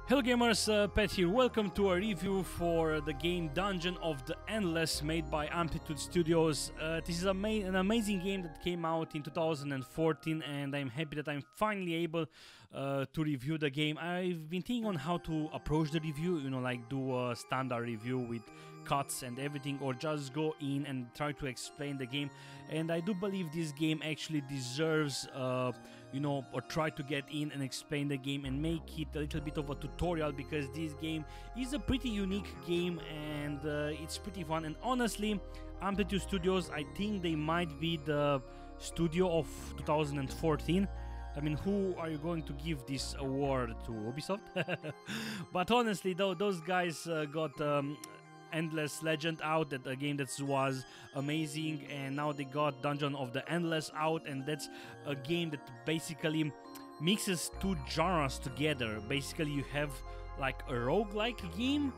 Hello gamers, Pet here. Welcome to a review for the game Dungeon of the Endless made by Amplitude Studios. This is an amazing game that came out in 2014 and I'm happy that I'm finally able to review the game. I've been thinking on how to approach the review, like do a standard review with cuts and everything, or just go in and try to explain the game. And I do believe this game actually deserves or try to get in and explain the game and make it a little bit of a tutorial, because this game is a pretty unique game and it's pretty fun. And honestly, Amplitude Studios, I think they might be the studio of 2014. I mean, who are you going to give this award to? Ubisoft? But honestly, though, those guys got Endless Legend out, that a game that was amazing, and now they got Dungeon of the Endless out, and that's a game that basically mixes two genres together. Basically, you have like a roguelike game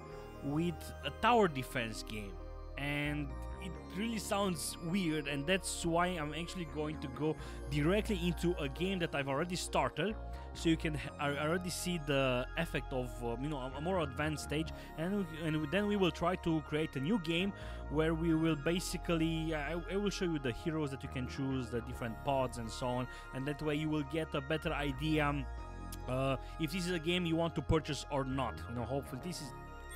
with a tower defense game, and it really sounds weird, and that's why I'm actually going to go directly into a game that I've already started, so you can already see the effect of a more advanced stage, and then we will try to create a new game where we will basically I will show you the heroes that you can choose, the different pods and so on, and that way you will get a better idea if this is a game you want to purchase or not. Hopefully this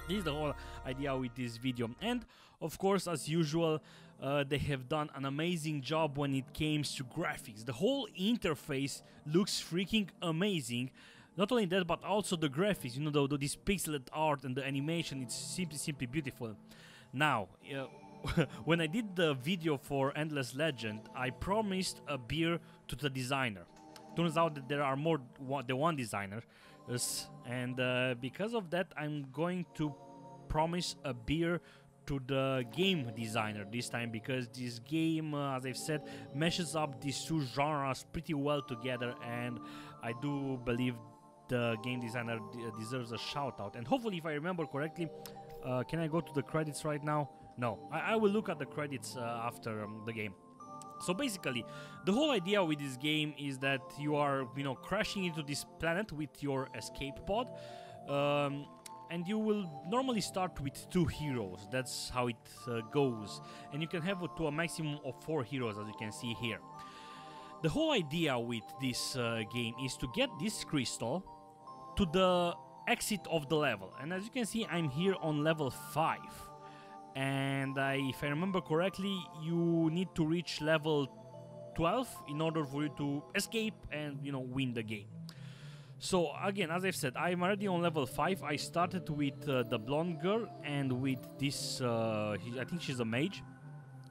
is the whole idea with this video. And of course, as usual, they have done an amazing job when it comes to graphics. The whole interface looks freaking amazing. Not only that, but also the graphics, this pixelated art and the animation, it's simply beautiful. Now, when I did the video for Endless Legend, I promised a beer to the designer. Turns out that there are more than one designer, and because of that, I'm going to promise a beer to the game designer this time, because this game, as I've said, meshes up these two genres pretty well together, and I do believe the game designer deserves a shout out. And hopefully, if I remember correctly, can I go to the credits right now? No, I will look at the credits after the game. So basically, the whole idea with this game is that you are, crashing into this planet with your escape pod, and you will normally start with 2 heroes. That's how it goes, and you can have to a maximum of 4 heroes, as you can see here. The whole idea with this game is to get this crystal to the exit of the level, and as you can see, I'm here on level 5. And if I remember correctly, you need to reach level 12 in order for you to escape and win the game. So again, as I've said, I'm already on level 5. I started with the blonde girl and with this I think she's a mage,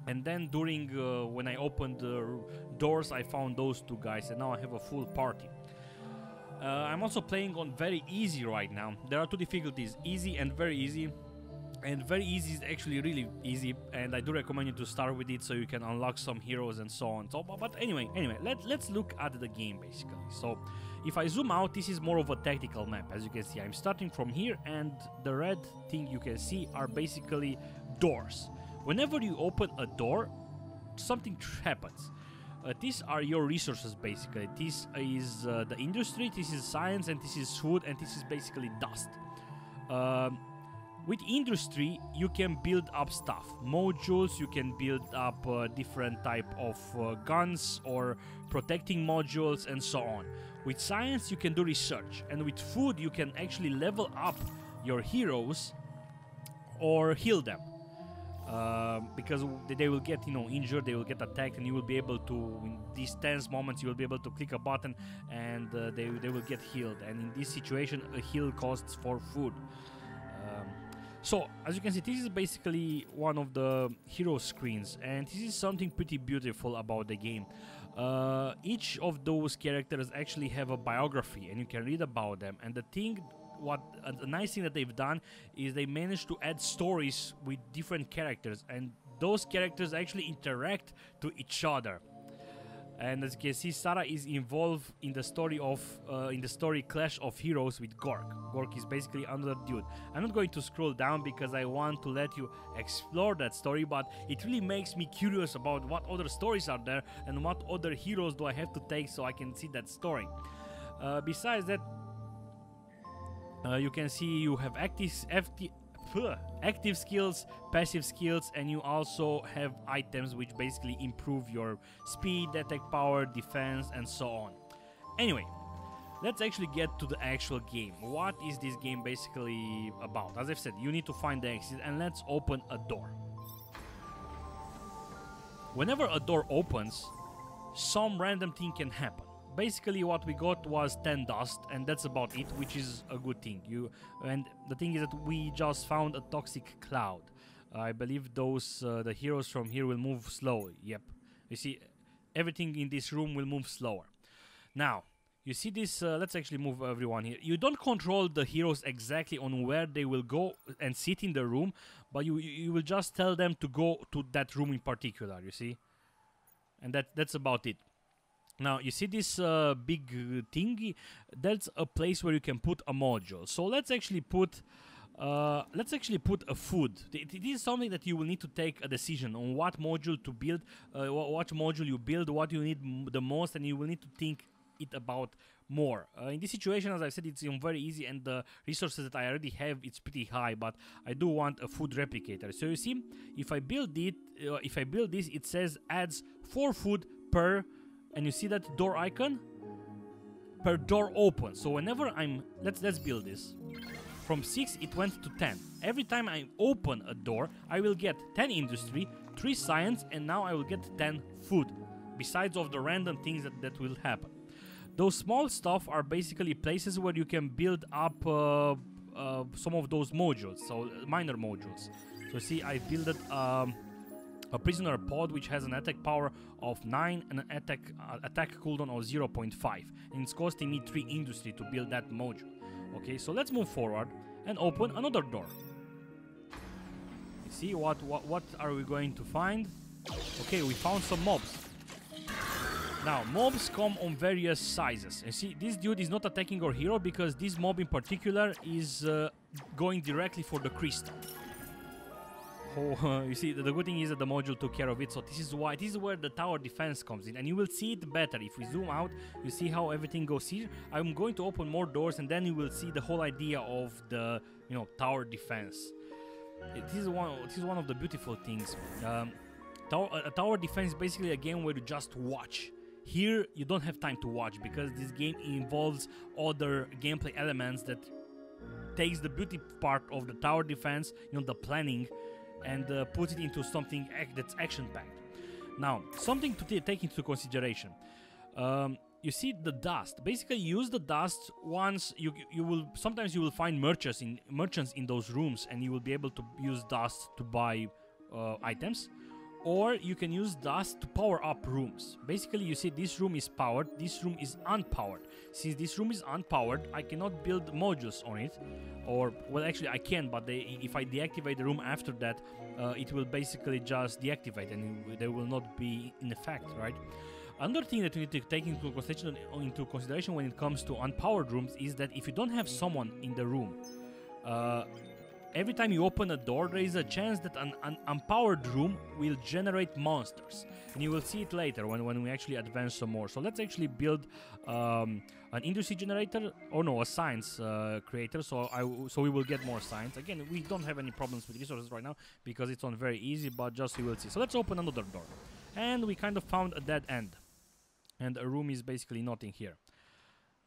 and then during when I opened the doors, I found those 2 guys, and now I have a full party. I'm also playing on very easy right now. There are 2 difficulties, easy and very easy. And very easy is actually really easy, and I do recommend you to start with it so you can unlock some heroes and so on. So, but anyway, let's look at the game basically. So, if I zoom out, this is more of a tactical map. As you can see, I'm starting from here, and the red thing you can see are basically doors. Whenever you open a door, something happens. These are your resources basically. This is the industry, this is science, and this is food, and this is basically dust. With industry, you can build up stuff, modules, you can build up different type of guns or protecting modules and so on. With science, you can do research, and with food, you can actually level up your heroes or heal them. Because they will get injured, they will get attacked, and you will be able to, in these tense moments, you will be able to click a button and they will get healed. And in this situation, a heal costs for food. So, as you can see, this is basically one of the hero screens, and this is something pretty beautiful about the game. Each of those characters actually have a biography, and you can read about them. And the nice thing that they've done is they managed to add stories with different characters, and those characters actually interact to each other. And as you can see, Sarah is involved in the story Clash of Heroes with Gork. Gork is basically another dude. I'm not going to scroll down because I want to let you explore that story, but it really makes me curious about what other stories are there and what other heroes do I have to take so I can see that story. Besides that, You can see you have active skills, passive skills, and you also have items which basically improve your speed, attack power, defense, and so on. Anyway, let's actually get to the actual game. What is this game basically about? As I've said, you need to find the exit, and let's open a door. Whenever a door opens, some random thing can happen. Basically what we got was 10 dust, and that's about it, which is a good thing. And the thing is that we just found a toxic cloud. I believe those the heroes from here will move slowly. Yep, you see, everything in this room will move slower. Now you see this, let's actually move everyone here. You don't control the heroes exactly on where they will go and sit in the room, but you will just tell them to go to that room in particular, you see. And that's about it. Now you see this big thingy, that's a place where you can put a module. So let's actually put a food. It is something that you will need to take a decision on what module to build, what module you build, what you need the most, and you will need to think it about more. In this situation, as I said, it's very easy, and the resources that I already have, it's pretty high, but I do want a food replicator. So you see, if I build this, it says adds 4 food per, and you see that door icon? Per door open. So whenever let's build this. From 6 it went to 10. Every time I open a door, I will get 10 industry, 3 science, and now I will get 10 food. Besides of the random things that will happen. Those small stuff are basically places where you can build up some of those modules, so minor modules. So see, I built a prisoner pod which has an attack power of 9 and an attack cooldown of 0.5, and it's costing me 3 industry to build that module. Okay, so let's move forward and open another door. You see, what are we going to find? Okay, we found some mobs. Now, mobs come on various sizes. You see, this dude is not attacking our hero because this mob in particular is going directly for the crystal. Oh, you see, the good thing is that the module took care of it, so this is where the tower defense comes in, and you will see it better if we zoom out. You see how everything goes here. I'm going to open more doors, and then you will see the whole idea of the tower defense. This is one of the beautiful things. A tower defense is basically a game where you just watch. Here you don't have time to watch because this game involves other gameplay elements that takes the beauty part of the tower defense, the planning, and puts it into something that's action-packed. Now, something to take into consideration. You see the dust. Basically, use the dust once sometimes you will find merchants in those rooms, and you will be able to use dust to buy items, or you can use dust to power up rooms. Basically, you see this room is powered, this room is unpowered. Since this room is unpowered, I cannot build modules on it. Or, well, actually I can, but if I deactivate the room after that, it will basically just deactivate and they will not be in effect, right? Another thing that you need to take into consideration when it comes to unpowered rooms is that if you don't have someone in the room, every time you open a door, there is a chance that an unpowered room will generate monsters. And you will see it later when we actually advance some more. So let's actually build an industry generator, or no, a science creator, so we will get more science. Again, we don't have any problems with resources right now because it's on very easy, but just you will see. So let's open another door. And we kind of found a dead end. And a room is basically nothing here.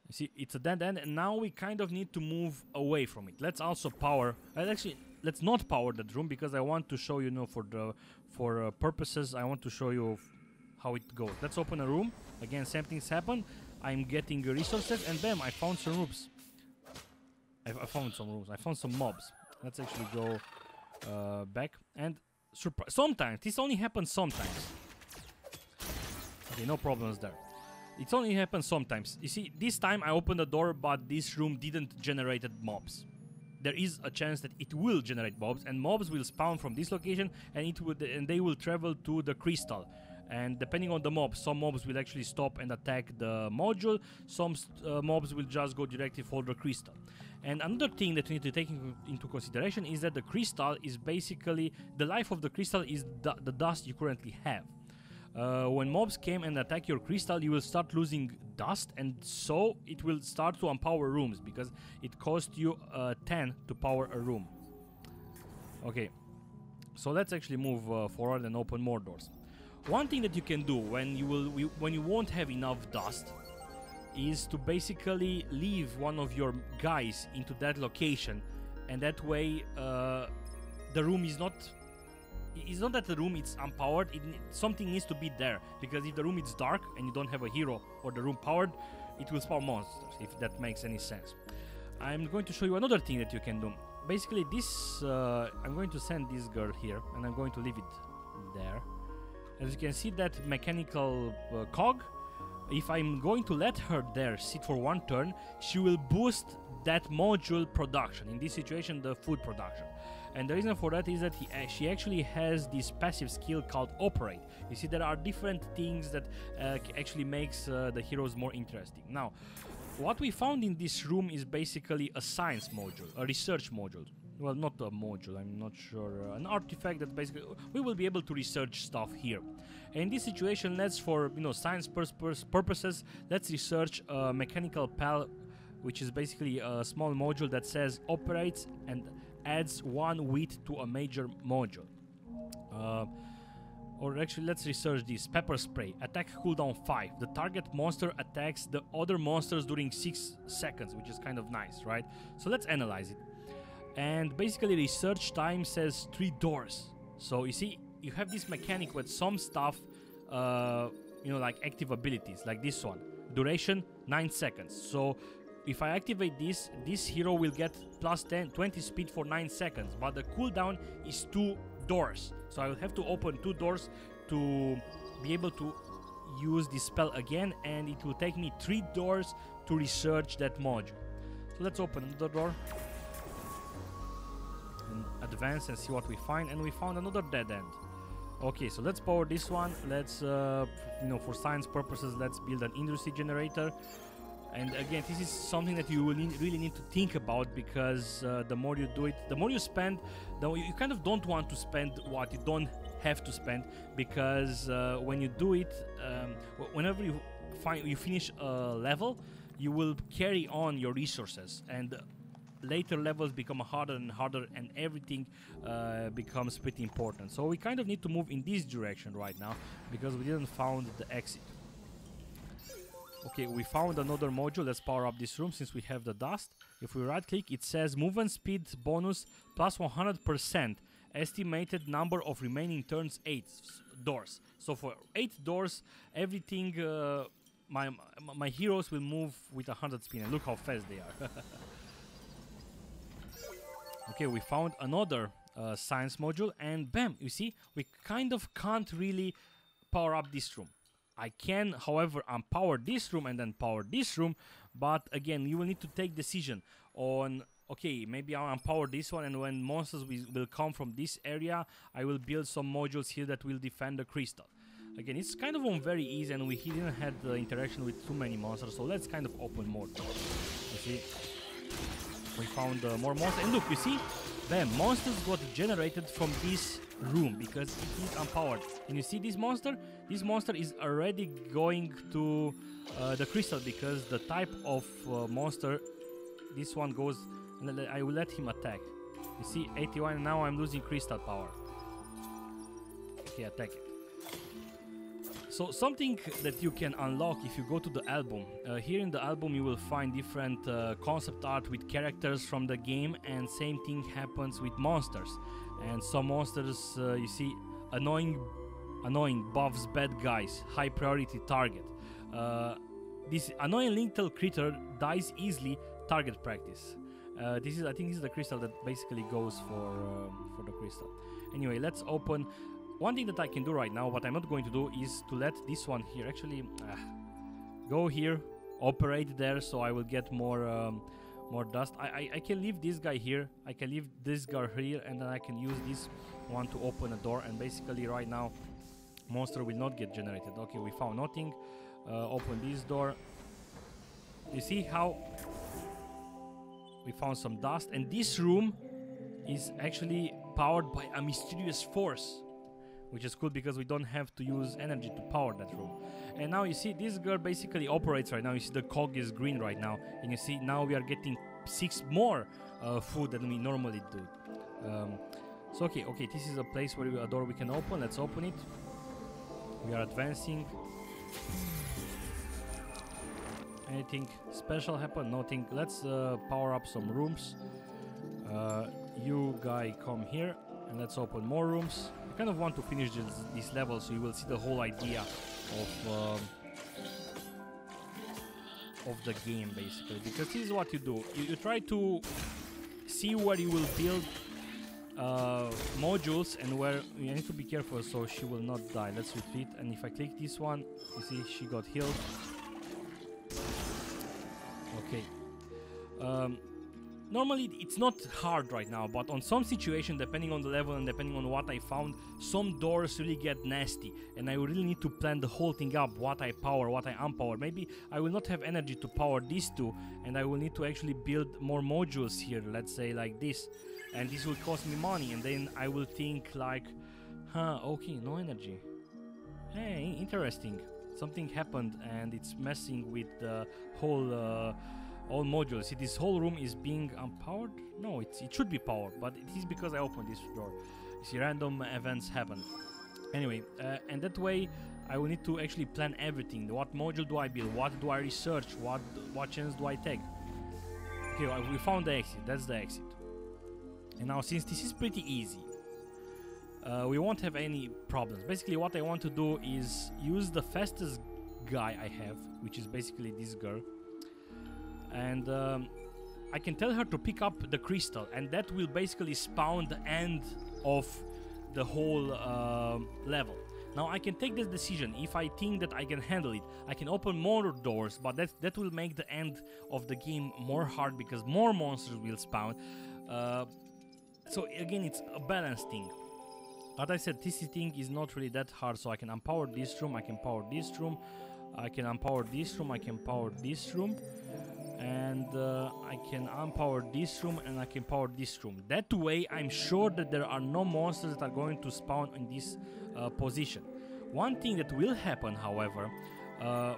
You see, it's a dead end, and now we kind of need to move away from it. Let's also power. Actually, let's not power that room because I want to show you, for purposes, I want to show you how it goes. Let's open a room. Again, same things happen. I'm getting resources, and bam, I found some rooms. I found some rooms. I found some mobs. Let's actually go back. And sometimes, this only happens sometimes. Okay, no problems there. It only happens sometimes. You see, this time I opened the door, but this room didn't generate mobs. There is a chance that it will generate mobs, and mobs will spawn from this location, and they will travel to the crystal. And depending on the mob, some mobs will actually stop and attack the module. Some mobs will just go directly for the crystal. And another thing that you need to take into consideration is that the crystal is basically, the life of the crystal is the dust you currently have. When mobs came and attack your crystal, you will start losing dust, and so it will start to empower rooms, because it costs you 10 to power a room. Okay, so let's actually move forward and open more doors. One thing that you can do when you won't have enough dust is to basically leave one of your guys into that location, and that way the room is not... It's not that the room is empowered, something needs to be there, because if the room is dark and you don't have a hero or the room powered, it will spawn monsters, if that makes any sense. I'm going to show you another thing that you can do. Basically this, I'm going to send this girl here and I'm going to leave it there. As you can see, that mechanical cog, if I'm going to let her there sit for one turn, she will boost that module production, in this situation the food production. And the reason for that is that she actually has this passive skill called Operate. You see, there are different things that actually makes the heroes more interesting. Now, what we found in this room is basically a science module, a research module. Well, not a module, I'm not sure. An artifact that basically we will be able to research stuff here. And in this situation, let's, for science purposes, let's research a mechanical pal, which is basically a small module that says operates and adds 1 wheat to a major module. Or actually, let's research this. Pepper spray. Attack cooldown 5. The target monster attacks the other monsters during 6 seconds, which is kind of nice, right? So let's analyze it. And basically, research time says 3 doors. So you see, you have this mechanic with some stuff, like active abilities, like this one. Duration 9 seconds. So if I activate this hero will get plus 20 speed for 9 seconds, but the cooldown is 2 doors. So I will have to open 2 doors to be able to use this spell again, and it will take me 3 doors to research that module. So let's open another door and advance and see what we find. And we found another dead end. Okay, so let's power this one. Let's, for science purposes, let's build an industry generator. And again, this is something that you will really need to think about, because the more you do it, the more you spend, you kind of don't want to spend what you don't have to spend, because when you do it, whenever you finish a level, you will carry on your resources, and later levels become harder and harder, and everything becomes pretty important. So we kind of need to move in this direction right now, because we didn't found the exit. Okay, we found another module. Let's power up this room since we have the dust. If we right click, it says movement speed bonus plus 100%. Estimated number of remaining turns 8 doors. So for 8 doors, everything, my heroes will move with 100 speed. And look how fast they are. Okay, we found another science module, and bam, you see, we kind of can't really power up this room. I can, however, empower this room and then power this room, but again, you will need to take decision on, okay, maybe I'll empower this one, and when monsters will come from this area, I will build some modules here that will defend the crystal. Again, it's kind of very easy, and we didn't have the interaction with too many monsters, so let's kind of open more doors. You see, we found more monsters, and look, you see, bam, monsters got generated from this room because it is empowered. And you see this monster? This monster is already going to the crystal, because the type of monster, this one goes, and I will let him attack. You see, 81, and now I'm losing crystal power. Okay, attack it. So something that you can unlock if you go to the album. Here in the album you will find different concept art with characters from the game, and same thing happens with monsters. And some monsters, you see, annoying buffs bad guys, high priority target. This annoying little critter dies easily, target practice. I think this is the crystal that basically goes for the crystal. Anyway, let's open. One thing that I can do right now, what I'm not going to do, is to let this one here actually go here, operate there, so I will get more dust. I can leave this guy here, I can leave this guy here, and then I can use this one to open a door, and basically right now monster will not get generated. Okay, we found nothing. Open this door. You see how we found some dust, and this room is actually powered by a mysterious force. which is cool because we don't have to use energy to power that room. And now you see this girl basically operates right now. You see the cog is green right now, and you see now we are getting 6 more food than we normally do. So okay, this is a place where a door we can open. Let's open it. We are advancing. Anything special happen? Nothing. Let's power up some rooms. You guy come here and let's open more rooms. I kind of want to finish this level so you will see the whole idea of the game basically, because this is what you do. You try to see where you will build modules and where you need to be careful so she will not die. Let's retreat, and if I click this one, you see she got healed. Okay. Normally it's not hard right now, but on some situation, depending on the level and depending on what I found, some doors really get nasty and I really need to plan the whole thing up, what I power, what I unpower. Maybe I will not have energy to power these two and I will need to actually build more modules here, let's say like this, and this will cost me money, and then I will think like, okay, no energy. Hey, interesting. Something happened and it's messing with the whole all modules. See, this whole room is being unpowered? No, it should be powered, but it is because I opened this door. You see, random events happen. Anyway, and that way I will need to actually plan everything. What module do I build? What do I research? What chance do I take? Okay, well, we found the exit. That's the exit. And now, since this is pretty easy, we won't have any problems. Basically, what I want to do is use the fastest guy I have, which is basically this girl. And I can tell her to pick up the crystal, and that will basically spawn the end of the whole level. Now I can take this decision. If I think that I can handle it, I can open more doors, but that will make the end of the game more hard because more monsters will spawn. So again, it's a balance thing. As I said, this thing is not really that hard, so I can unpower this room, I can power this room, I can unpower this room, I can power this room, and I can unpower this room and I can power this room. That way I'm sure that there are no monsters that are going to spawn in this position. One thing that will happen, however,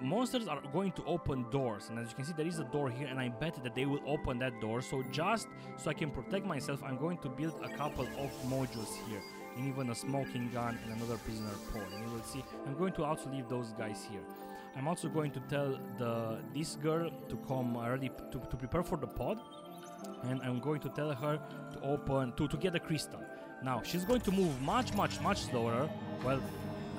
monsters are going to open doors, and as you can see there is a door here, and I bet that they will open that door. So just so I can protect myself, I'm going to build a couple of modules here, and even a smoking gun and another prisoner pole, and you will see I'm going to also leave those guys here. I'm also going to tell this girl to come ready to prepare for the pod, and I'm going to tell her to open to get the crystal. Now she's going to move much slower. Well,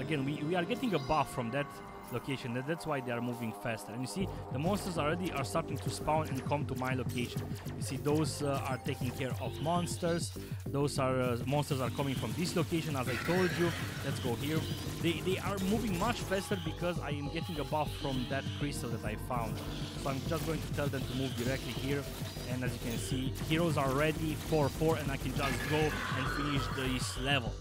again, we are getting a buff from that location, that's why they are moving faster. And you see the monsters already are starting to spawn and come to my location. You see those are taking care of monsters. Those are monsters are coming from this location, as I told you. Let's go here. They are moving much faster because I am getting a buff from that crystal that I found. So I'm just going to tell them to move directly here, and as you can see, heroes are ready 4-4, and I can just go and finish this level.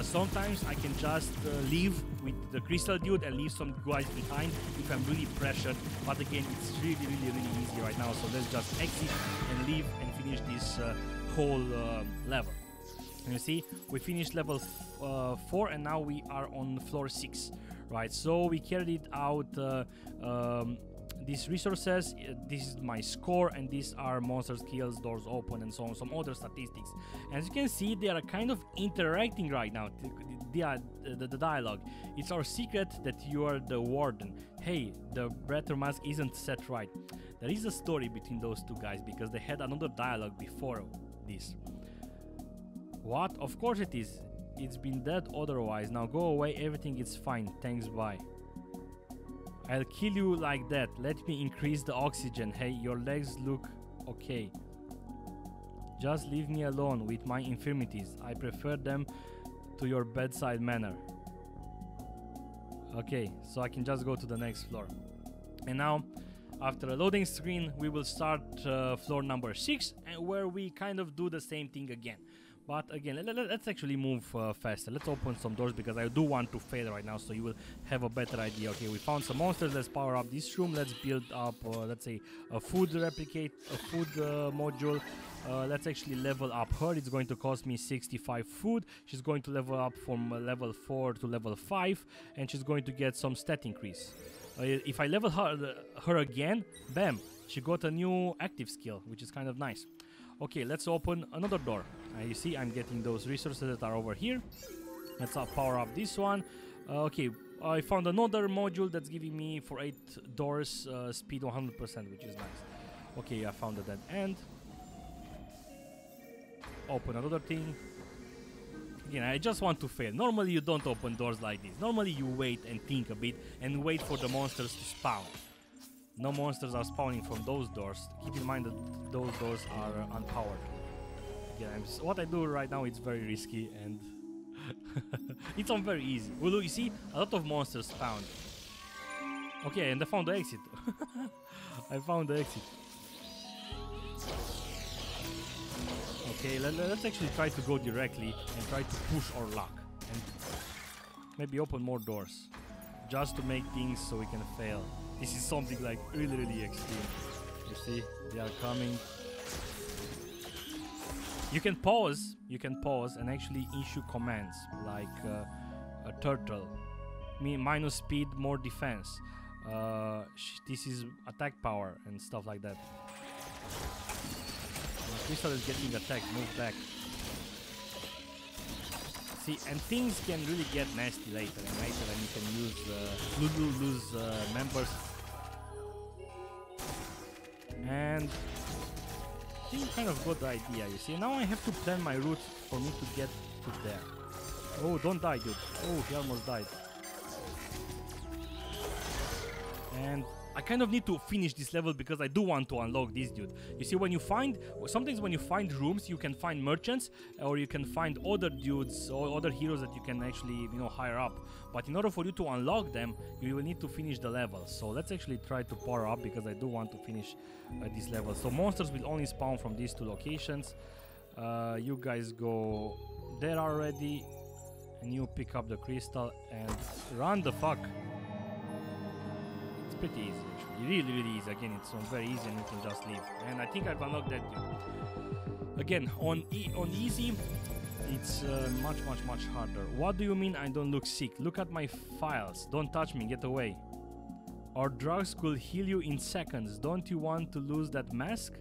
Sometimes I can just leave with the crystal dude and leave some guys behind if I'm really pressured, but again, it's really easy right now. So let's just exit and leave and finish this whole level. And you see, we finished level 4, and now we are on floor 6, right? So we carried out these resources, this is my score, and these are monsters kills, doors open, and so on, some other statistics. As you can see, they are kind of interacting right now, the dialogue. It's our secret that you are the warden. Hey, the breather mask isn't set right. There is a story between those two guys because they had another dialogue before this. What? Of course it is. It's been dead otherwise. Now go away, everything is fine. Thanks, bye. I'll kill you like that. Let me increase the oxygen. Hey, your legs look okay. Just leave me alone with my infirmities. I prefer them to your bedside manner. Okay, so I can just go to the next floor. And now, after a loading screen, we will start floor number 6, and where we kind of do the same thing again. But again, let's actually move faster. Let's open some doors because I do want to fail right now, so you will have a better idea. Okay, we found some monsters. Let's power up this room. Let's build up, let's say, a food module. Let's actually level up her. It's going to cost me 65 food. She's going to level up from level 4 to level 5, and she's going to get some stat increase. If I level her again, bam, she got a new active skill, which is kind of nice. Okay, let's open another door. You see, I'm getting those resources that are over here. Let's power up this one. Okay, I found another module that's giving me for 8 doors speed 100%, which is nice. Okay, I found a dead end. Open another thing. Again, I just want to fail. Normally you don't open doors like this. Normally you wait and think a bit and wait for the monsters to spawn. No monsters are spawning from those doors. Keep in mind that those doors are unpowered. Again, what I do right now is very risky and it's on very easy. Well, you see, a lot of monsters spawned. Okay, and I found the exit. I found the exit. Okay, let's actually try to go directly and try to push our luck and maybe open more doors just to make things so we can fail. This is something like really extreme. You see, they are coming. You can pause and actually issue commands like a turtle, minus speed, more defense. This is attack power and stuff like that. Crystal is getting attacked, move back. See, and things can really get nasty later, and you can lose members. And I think I kind of got the idea, you see. Now I have to plan my route for me to get to there. Oh, don't die, dude. Oh, he almost died. And I kind of need to finish this level because I do want to unlock this dude. You see, sometimes when you find rooms, you can find merchants or you can find other dudes or other heroes that you can actually, hire up. But in order for you to unlock them, you will need to finish the level. So let's actually try to power up because I do want to finish this level. So monsters will only spawn from these 2 locations. You guys go there already and you pick up the crystal and run the fuck. Pretty easy actually, really easy. Again, it's very easy and you can just leave. And I think I've unlocked that dude. Again, on easy, it's much harder. What do you mean I don't look sick? Look at my files. Don't touch me, get away. Our drugs could heal you in seconds. Don't you want to lose that mask?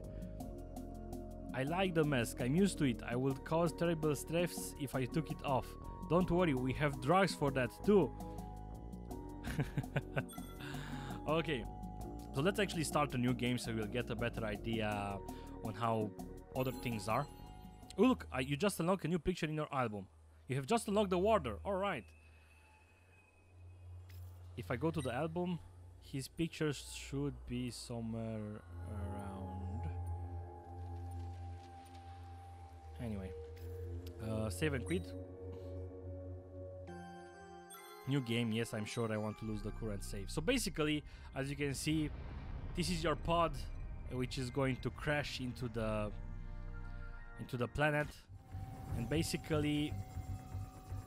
I like the mask, I'm used to it. I would cause terrible stress if I took it off. Don't worry, we have drugs for that too. Okay, so let's actually start a new game so we'll get a better idea on how other things are. Oh look, you just unlocked a new picture in your album. You have just unlocked the warder, alright. If I go to the album, his pictures should be somewhere around. Anyway, save and quit. New game, yes, I'm sure I want to lose the current save. So basically, as you can see, this is your pod, which is going to crash into the planet, and basically,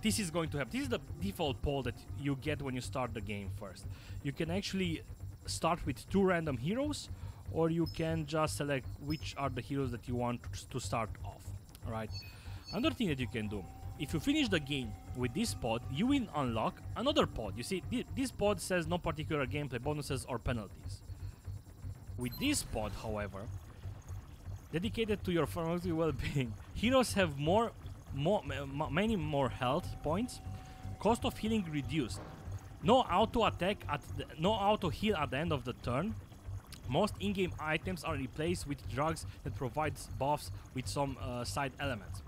this is going to happen. This is the default pod that you get when you start the game first. You can actually start with 2 random heroes, or you can just select which are the heroes that you want to start off. All right. Another thing that you can do. If you finish the game with this pod, you will unlock another pod. You see, this pod says no particular gameplay bonuses or penalties. With this pod, however, dedicated to your pharmaceutical well-being, heroes have many more health points, cost of healing reduced, no auto heal at the end of the turn. Most in-game items are replaced with drugs that provides buffs with some side elements.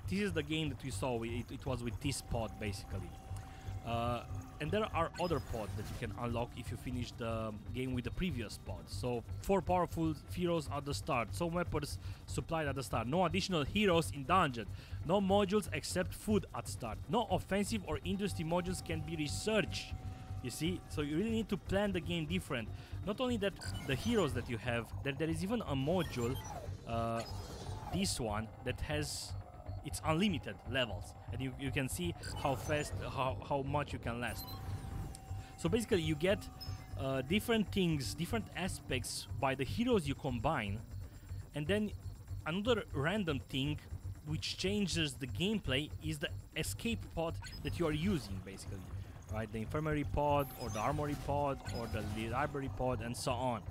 This is the game that we saw. It was with this pod basically, and there are other pods that you can unlock if you finish the game with the previous pod. So 4 powerful heroes at the start, some weapons supplied at the start, no additional heroes in dungeon, no modules except food at start, no offensive or industry modules can be researched. You see, so you really need to plan the game different. Not only that, the heroes that you have, there is even a module, this one, that has it's unlimited levels, and you can see how fast, how much you can last. So basically you get different things, different aspects by the heroes you combine, and then another random thing which changes the gameplay is the escape pod that you are using, basically, right? The infirmary pod or the armory pod or the library pod and so on,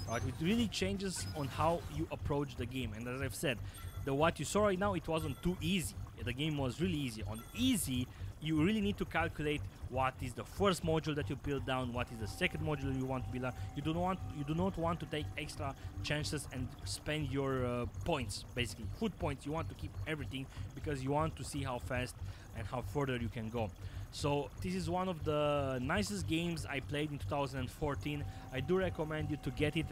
right? It really changes on how you approach the game. And as I've said, what you saw right now, it wasn't too easy. The game was really easy. On easy, you really need to calculate what is the first module that you build down, what is the second module you want to build down. You do not want to take extra chances and spend your points, basically food points. You want to keep everything because you want to see how fast and how further you can go. So this is one of the nicest games I played in 2014. I do recommend you to get it.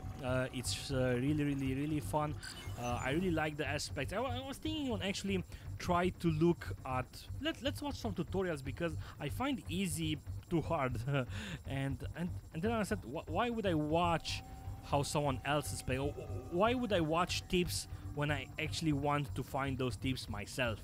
It's really fun. I really like the aspects. I was thinking on actually try to look at let's watch some tutorials, because I find easy too hard. and then I said, why would I watch how someone else is playing? Why would I watch tips when I actually want to find those tips myself?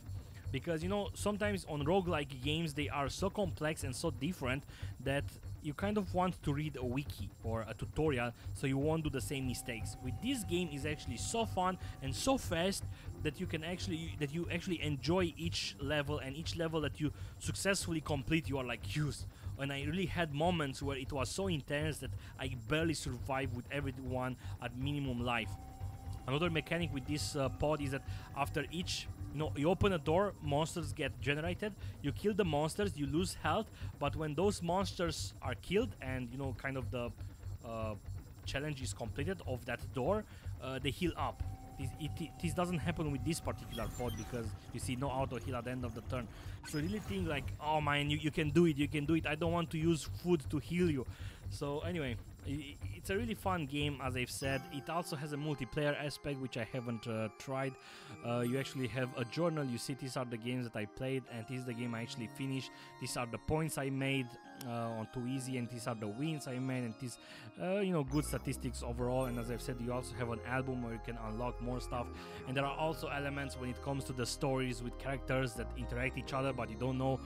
Because, you know, sometimes on roguelike games they are so complex and so different that you kind of want to read a wiki or a tutorial so you won't do the same mistakes. With this game is actually so fun and so fast that you actually enjoy each level, and each level that you successfully complete you are like, yes. And I really had moments where it was so intense that I barely survived with everyone at minimum life. Another mechanic with this pod is that after each, you open a door, monsters get generated, you kill the monsters, you lose health, but when those monsters are killed and, kind of the challenge is completed of that door, they heal up. This doesn't happen with this particular pod because you see no auto heal at the end of the turn. So really think like, oh man, you can do it, I don't want to use food to heal you. So anyway, it's a really fun game, as I've said. It also has a multiplayer aspect, which I haven't tried. You actually have a journal. You see, these are the games that I played, and this is the game I actually finished. These are the points I made on Too Easy, and these are the wins I made, and these, good statistics overall. And as I've said, you also have an album where you can unlock more stuff. And there are also elements when it comes to the stories with characters that interact each other, but you don't know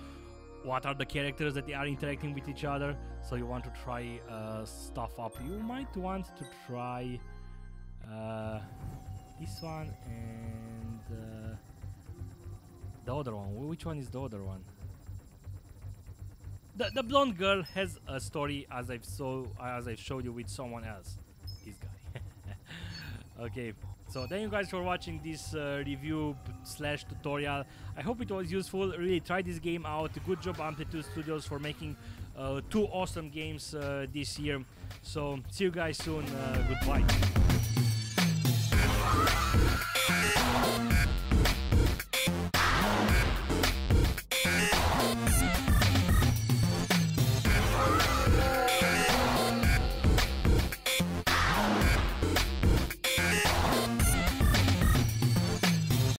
what are the characters that they are interacting with each other. So you want to try stuff up. You might want to try this one and the other one. Which one is the other one? The blonde girl has a story, as I've showed you, with someone else. This guy. Okay. So thank you guys for watching this review / tutorial. I hope it was useful. Really try this game out. Good job Amplitude Studios for making 2 awesome games this year. So see you guys soon. Goodbye.